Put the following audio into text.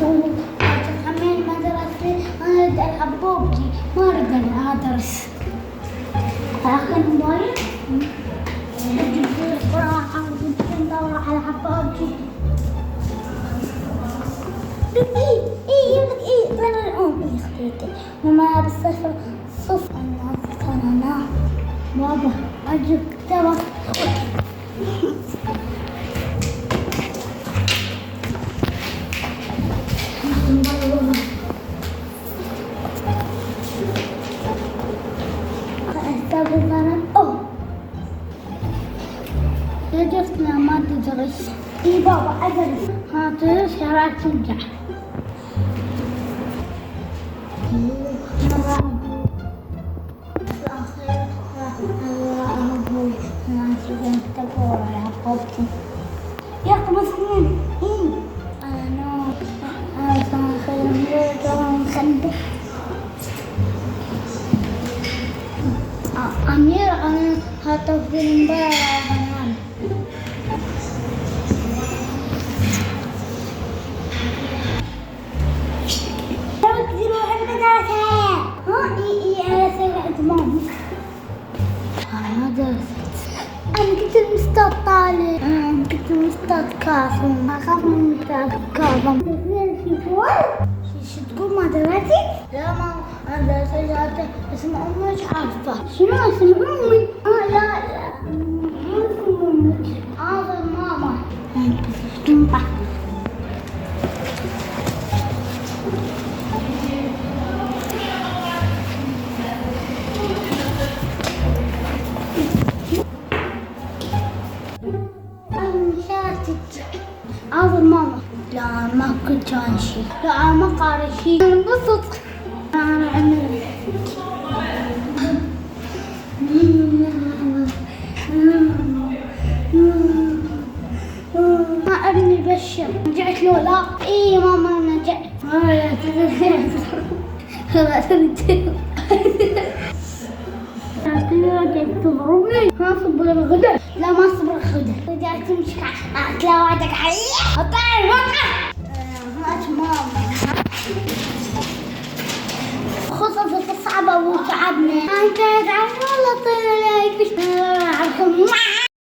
وحمل مدرسة أنا أريد ألعب ببجي ما أريد أدرس. أخذ موبايل أجيب راحة ندور على ببجي. إيه أنا الأم يا أختي ماما بالصفر صفر أنا بابا أجيب كتابة. رجعتنا ما تدرس. اي بابا ادرس. ها تدرس يا راح ترجع. يا اخي مسكين. أمير أنا هاتف المباراة بنام. لو تروح المدرسة. ها إيه أنا سمعت ماما. أنا درست. أنا كنت المستاذ طالب. أنا كنت المستاذ كاظم. أخاف من المستاذ كاظم. شو تقول ما درستي؟ لا ما أنا درست اسم أمي مش عارفة. شنو اسم أمي؟ لا مو اسم أمي. هذا ماما. تنبح. هذا ماما. لا ما كنت كان شيء. لا ما قاري شيء. انبسط. أنا عمري. ما ابني بشر. رجعت له لا. اي ماما رجعت. خلاص رجعت. تضربني. ما صبر الغداء. لا ما صبر الغداء. رجعت تمشي. لا وعدك علي. اطلع الوقت.